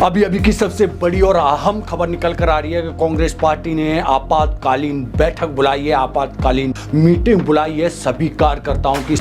अभी अभी की सबसे बड़ी और अहम खबर निकल कर आ रही है कि कांग्रेस पार्टी ने आपातकालीन बैठक बुलाई है, आपातकालीन मीटिंग बुलाई है सभी कार्यकर्ताओं की।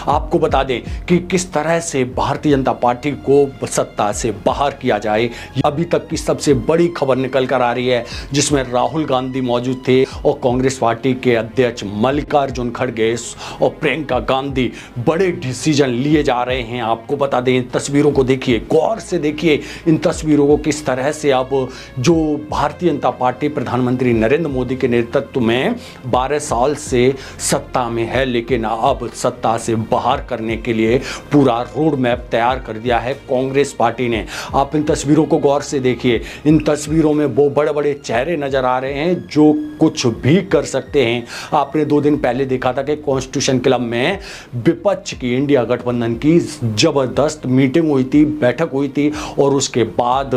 आपको बता दें कि किस तरह से भारतीय जनता पार्टी को सत्ता से बाहर किया जाए, अभी तक की सबसे बड़ी खबर निकल कर आ रही है, जिसमें राहुल गांधी मौजूद थे और कांग्रेस पार्टी के अध्यक्ष मल्लिकार्जुन खड़गे और प्रियंका गांधी बड़े डिसीजन लिए जा रहे हैं। आपको बता दें, इन तस्वीरों को देखिए, गौर से देखिए इन तस्वीरों को, किस तरह से अब जो भारतीय जनता पार्टी प्रधानमंत्री नरेंद्र मोदी के नेतृत्व में 12 साल से सत्ता में है, लेकिन अब सत्ता से बाहर करने के लिए पूरा रोड मैप तैयार कर दिया है कांग्रेस पार्टी ने। आप इन तस्वीरों को गौर से देखिए, इन तस्वीरों में वो बड़े बड़े चेहरे नजर आ रहे हैं जो कुछ भी कर सकते हैं। आपने 2 दिन पहले देखा था कि कॉन्स्टिट्यूशन क्लब में विपक्ष की इंडिया गठबंधन की जबरदस्त मीटिंग हुई थी, बैठक हुई थी, और उसके बाद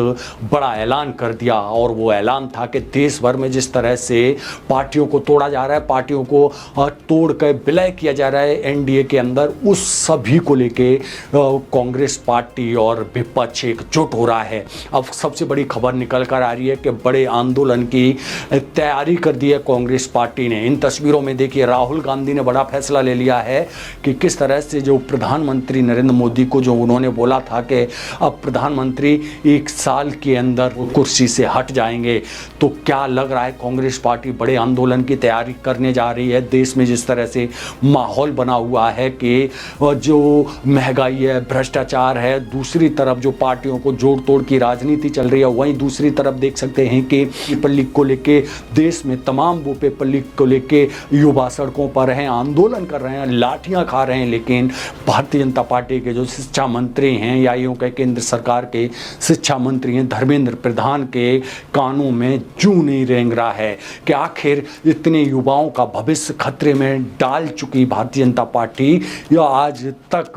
बड़ा ऐलान कर दिया। और वो ऐलान था कि देश भर में जिस तरह से पार्टियों को तोड़ा जा रहा है, पार्टियों को तोड़ कर विलय किया जा रहा है एनडीए के अंदर, उस सभी को लेके कांग्रेस पार्टी और विपक्ष एकजुट हो रहा है। अब सबसे बड़ी खबर निकल कर आ रही है कि बड़े आंदोलन की तैयारी कर दी है कांग्रेस पार्टी ने। इन तस्वीरों में देखिए, राहुल गांधी ने बड़ा फैसला ले लिया है कि किस तरह से जो प्रधानमंत्री नरेंद्र मोदी को, जो उन्होंने बोला था कि अब प्रधानमंत्री 1 साल के अंदर कुर्सी से हट जाएंगे, तो क्या लग रहा है कांग्रेस पार्टी बड़े आंदोलन की तैयारी करने जा रही है। देश में जिस तरह से माहौल बना हुआ है कि जो महंगाई है, भ्रष्टाचार है, दूसरी तरफ जो पार्टियों को जोड़ तोड़ की राजनीति चल रही है, वहीं दूसरी तरफ देख सकते हैं कि पेपर लीक को लेके देश में तमाम वो पेपर लीक को लेके युवा सड़कों पर हैं, आंदोलन कर रहे हैं, लाठियां खा रहे हैं, लेकिन भारतीय जनता पार्टी के जो शिक्षा मंत्री हैं या यूं कह केंद्र सरकार के शिक्षा मंत्री हैं धर्मेंद्र प्रधान के कानों में जूं नहीं रेंग रहा है कि आखिर इतने युवाओं का भविष्य खतरे में डाल चुकी भारतीय जनता पार्टी या आज तक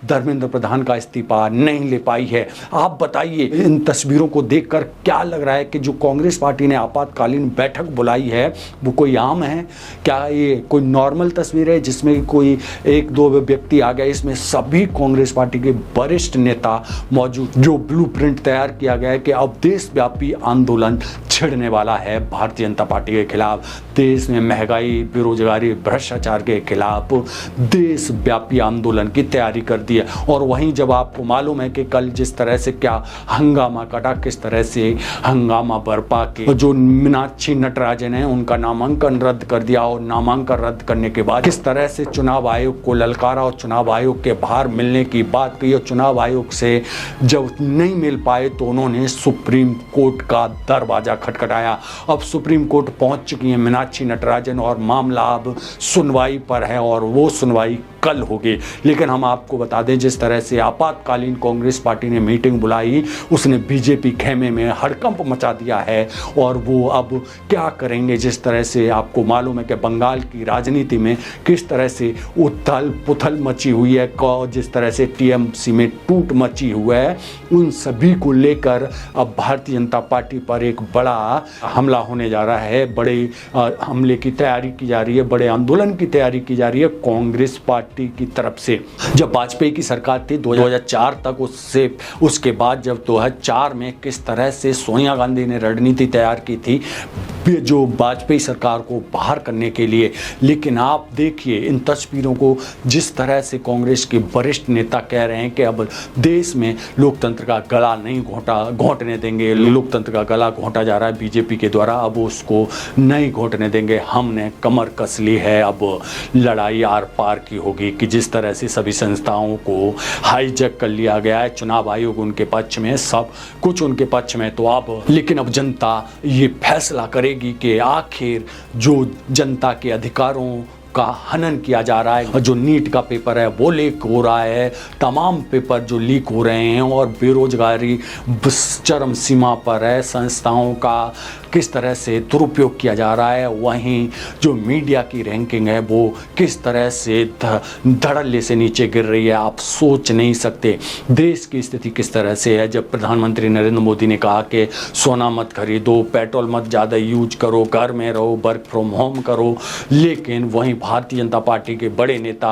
धर्मेंद्र प्रधान का इस्तीफा नहीं ले पाई है। आप बताइए, इन तस्वीरों को देखकर क्या लग रहा है कि जो कांग्रेस पार्टी ने आपातकालीन बैठक बुलाई है वो कोई आम है? क्या ये कोई नॉर्मल तस्वीर है जिसमें कोई 1-2 व्यक्ति आ गए? इसमें सभी कांग्रेस पार्टी के वरिष्ठ नेता मौजूद, जो ब्लूप्रिंट तैयार किया गया है कि अब देशव्यापी आंदोलन छिड़ने वाला है भारतीय जनता पार्टी के खिलाफ। देश में महंगाई, बेरोजगारी, भ्रष्टाचार के खिलाफ देशव्यापी आंदोलन की तैयारी कर दी है। और वहीं जब आपको मालूम है कि कल जिस तरह से क्या हंगामा कटा, किस तरह से हंगामा बरपा के जो मीनाक्षी नटराजन है उनका नामांकन रद्द कर दिया, और नामांकन रद्द करने के बाद किस तरह से चुनाव आयोग को ललकारा और चुनाव आयोग के बाहर मिलने की बात कही, और चुनाव आयोग से जब नहीं मिल पाए तो उन्होंने सुप्रीम कोर्ट का दरवाजा खटखटाया। अब सुप्रीम कोर्ट पहुंच चुकी है मीनाक्षी नटराजन और मामला अब सुनवाई पर है, और वो सुनवाई कल होगी। लेकिन हम आपको बता दें, जिस तरह से आपातकालीन कांग्रेस पार्टी ने मीटिंग बुलाई, उसने बीजेपी खेमे में हड़कंप मचा दिया है, और वो अब क्या करेंगे। जिस तरह से आपको मालूम है कि बंगाल की राजनीति में किस तरह से उथल पुथल मची हुई है, जिस तरह से टीएमसी में टूट मची हुआ है, उन सभी को लेकर अब भारतीय जनता पार्टी पर एक बड़ा हमला होने जा रहा है। बड़े हमले की तैयारी की जा रही है, बड़े आंदोलन की तैयारी की जा रही है कांग्रेस पार्टी की तरफ से। जब वाजपेयी की सरकार थी 2004 तक, उसके बाद जब 2004 में किस तरह से सोनिया गांधी ने रणनीति तैयार की थी जो वाजपेयी सरकार को बाहर करने के लिए। लेकिन आप देखिए इन तस्वीरों को, जिस तरह से कांग्रेस के वरिष्ठ नेता कह रहे हैं कि अब देश में लोकतंत्र का गला नहीं घोंटने देंगे, लोकतंत्र का गला घोंटा जा रहा है बीजेपी के द्वारा, अब उसको नहीं घोंटने देंगे, हमने कमर कस ली है, अब लड़ाई आर पार की होगी। कि जिस तरह से सभी संस्थाओं को हाईजैक कर लिया गया है, चुनाव आयोग उनके पक्ष में, सब कुछ उनके पक्ष में, तो अब लेकिन अब जनता ये फैसला करेगी कि आखिर जो जनता के अधिकारों का हनन किया जा रहा है। जो नीट का पेपर है वो लीक हो रहा है, तमाम पेपर जो लीक हो रहे हैं, और बेरोजगारी चरम सीमा पर है, संस्थाओं का किस तरह से दुरुपयोग किया जा रहा है, वहीं जो मीडिया की रैंकिंग है वो किस तरह से धड़ल्ले से नीचे गिर रही है, आप सोच नहीं सकते। देश की स्थिति किस तरह से है। जब प्रधानमंत्री नरेंद्र मोदी ने कहा कि सोना मत खरीदो, पेट्रोल मत ज़्यादा यूज करो, घर में रहो, वर्क फ्रॉम होम करो, लेकिन वहीं भारतीय जनता पार्टी के बड़े नेता,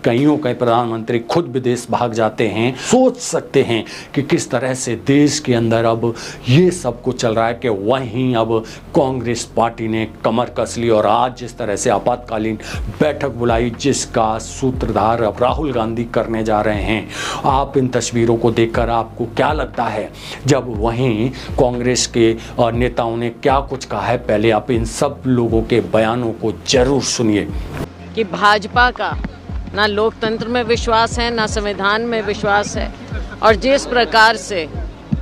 कईयों कई प्रधानमंत्री खुद विदेश भाग जाते हैं। सोच सकते हैं कि किस तरह से देश के अंदर अब ये सब कुछ चल रहा है कि वहीं अब कांग्रेस पार्टी ने कमर कस ली और आज जिस तरह से आपातकालीन बैठक बुलाई, जिसका सूत्रधार अब राहुल गांधी करने जा रहे हैं। आप इन तस्वीरों को देखकर आपको क्या लगता है, जब वहीं कांग्रेस के नेताओं ने क्या कुछ कहा है? पहले आप इन सब लोगों के बयानों को जरूर सुनिए। कि भाजपा का ना लोकतंत्र में विश्वास है, ना संविधान में विश्वास है, और जिस प्रकार से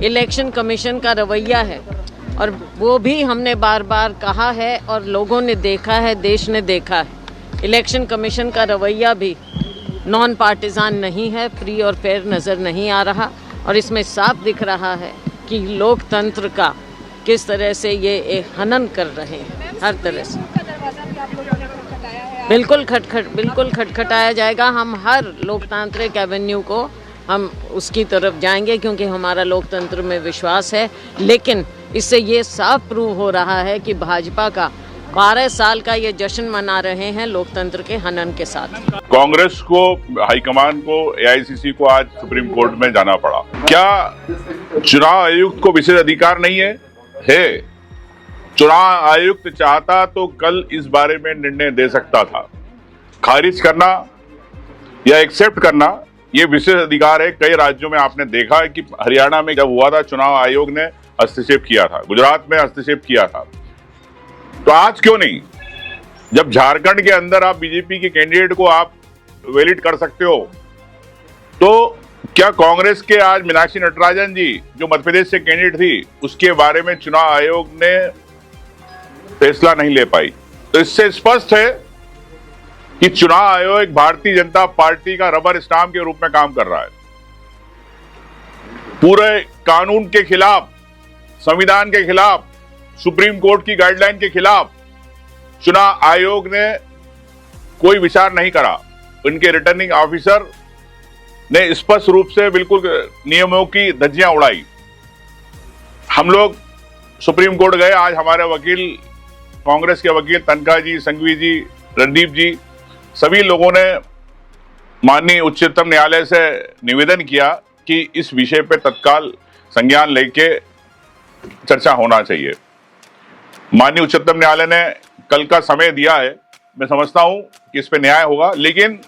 इलेक्शन कमीशन का रवैया है, और वो भी हमने बार बार कहा है और लोगों ने देखा है, देश ने देखा है, इलेक्शन कमीशन का रवैया भी नॉन पार्टिजान नहीं है, फ्री और फेयर नज़र नहीं आ रहा, और इसमें साफ दिख रहा है कि लोकतंत्र का किस तरह से ये एक हनन कर रहे हैं हर तरह से। बिल्कुल खटखटाया जाएगा। हम हर लोकतांत्रिक एवेन्यू को हम उसकी तरफ जाएंगे, क्योंकि हमारा लोकतंत्र में विश्वास है। लेकिन इससे ये साफ प्रूव हो रहा है कि भाजपा का 12 साल का ये जश्न मना रहे हैं लोकतंत्र के हनन के साथ। कांग्रेस को, हाईकमान को, एआईसीसी को आज सुप्रीम कोर्ट में जाना पड़ा। क्या चुनाव आयुक्त को विशेष अधिकार नहीं है? चुनाव आयुक्त चाहता तो कल इस बारे में निर्णय दे सकता था। खारिज करना या एक्सेप्ट करना ये विशेष अधिकार है। कई राज्यों में आपने देखा है कि हरियाणा में जब हुआ था, चुनाव आयोग ने हस्तक्षेप किया था, गुजरात में हस्तक्षेप किया था, तो आज क्यों नहीं? जब झारखंड के अंदर आप बीजेपी के कैंडिडेट को आप वैलिड कर सकते हो, तो क्या कांग्रेस के आज मीनाक्षी नटराजन जी जो मध्य प्रदेश से कैंडिडेट थी, उसके बारे में चुनाव आयोग ने फैसला नहीं ले पाई? तो इससे स्पष्ट है कि चुनाव आयोग एक भारतीय जनता पार्टी का रबर स्टाम्प के रूप में काम कर रहा है। पूरे कानून के खिलाफ, संविधान के खिलाफ, सुप्रीम कोर्ट की गाइडलाइन के खिलाफ चुनाव आयोग ने कोई विचार नहीं करा। उनके रिटर्निंग ऑफिसर ने स्पष्ट रूप से बिल्कुल नियमों की धज्जियां उड़ाई। हम लोग सुप्रीम कोर्ट गए। आज हमारे वकील, कांग्रेस के वकील तनखा जी, संघवी जी, रणदीप जी, सभी लोगों ने माननीय उच्चतम न्यायालय से निवेदन किया कि इस विषय पे तत्काल संज्ञान लेके चर्चा होना चाहिए। माननीय उच्चतम न्यायालय ने कल का समय दिया है। मैं समझता हूं कि इस पे न्याय होगा, लेकिन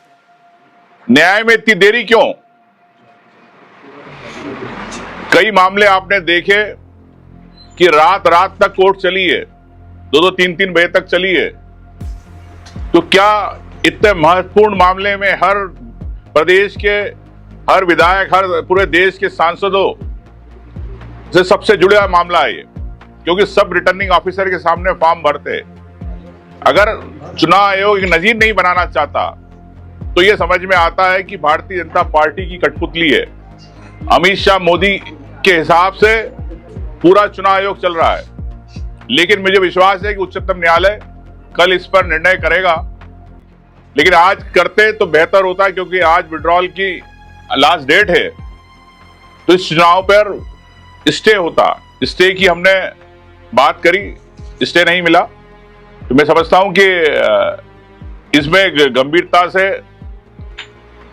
न्याय में इतनी देरी क्यों? कई मामले आपने देखे कि रात रात तक कोर्ट चली है, 2-2, 3-3 बजे तक चली है। तो क्या इतने महत्वपूर्ण मामले में हर प्रदेश के हर विधायक, हर पूरे देश के सांसदों से सबसे जुड़ा मामला है ये, क्योंकि सब रिटर्निंग ऑफिसर के सामने फॉर्म भरते। अगर चुनाव आयोग एक नजीर नहीं बनाना चाहता तो ये समझ में आता है कि भारतीय जनता पार्टी की कठपुतली है। अमित शाह, मोदी के हिसाब से पूरा चुनाव आयोग चल रहा है। लेकिन मुझे विश्वास है कि उच्चतम न्यायालय कल इस पर निर्णय करेगा, लेकिन आज करते तो बेहतर होता, क्योंकि आज विड्रॉल की लास्ट डेट है। तो इस चुनाव पर स्टे होता। स्टे की हमने बात करी, स्टे नहीं मिला। तो मैं समझता हूं कि इसमें गंभीरता से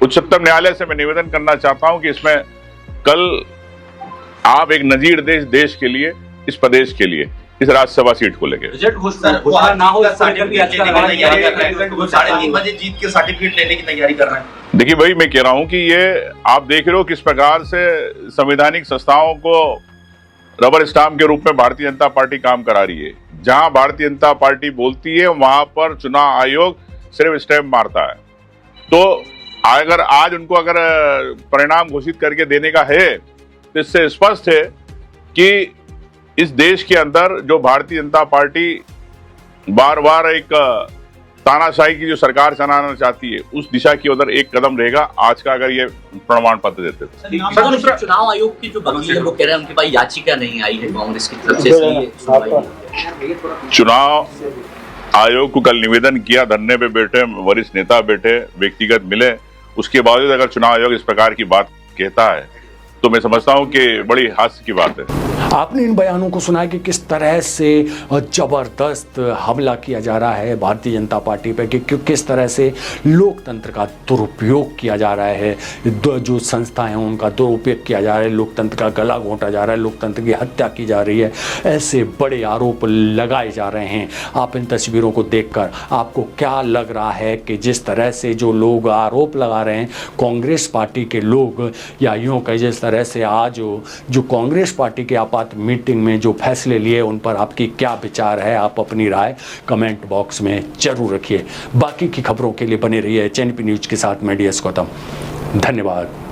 उच्चतम न्यायालय से मैं निवेदन करना चाहता हूं कि इसमें कल आप एक नजीर देश के लिए, इस प्रदेश के लिए, इस राज्यसभा सीट को लेकर जीत के सर्टिफिकेट लेने की तैयारी कर रहे हैं। देखिए भाई, मैं कह रहा हूं कि ये आप देख रहे हो किस प्रकार से संवैधानिक संस्थाओं को रबर स्टाम्प के रूप में भारतीय जनता पार्टी काम करा रही है। जहां भारतीय जनता पार्टी बोलती है वहां पर चुनाव आयोग सिर्फ स्टैम्प मारता है। तो अगर आज उनको अगर परिणाम घोषित करके देने का है, तो इससे स्पष्ट है कि इस देश के अंदर जो भारतीय जनता पार्टी बार बार एक तानाशाही की जो सरकार चलाना चाहती है उस दिशा की उधर एक कदम रहेगा आज का, अगर ये प्रमाण पत्र देते तो। चुनाव आयोग के जो वकील है वो कह रहे हैं उनके पास याचिका नहीं आई है कांग्रेस की तरफ से, इसलिए सुनवाई नहीं है। चुनाव आयोग को कल निवेदन किया, धरने पे बैठे वरिष्ठ नेता बैठे, व्यक्तिगत मिले, उसके बावजूद अगर चुनाव आयोग इस प्रकार की बात कहता है तो मैं समझता हूं कि बड़ी हास्य की बात है। आपने इन बयानों को सुना है कि किस तरह से जबरदस्त हमला किया जा रहा है भारतीय जनता पार्टी पे, कि किस तरह से लोकतंत्र का दुरुपयोग किया जा रहा है, जो संस्थाएं हैं उनका दुरुपयोग किया जा रहा है, लोकतंत्र का गला घोंटा जा रहा है, लोकतंत्र की हत्या की जा रही है, ऐसे बड़े आरोप लगाए जा रहे हैं। आप इन तस्वीरों को देखकर आपको क्या लग रहा है कि जिस तरह से जो लोग आरोप लगा रहे हैं कांग्रेस पार्टी के लोग, या यूँ कहें जिस तरह से आज जो कांग्रेस पार्टी के आपात मीटिंग में जो फैसले लिए उन पर आपकी क्या विचार है? आप अपनी राय कमेंट बॉक्स में जरूर रखिए। बाकी की खबरों के लिए बने रहिए चैनपी न्यूज के साथ। मैं DS गौतम, धन्यवाद।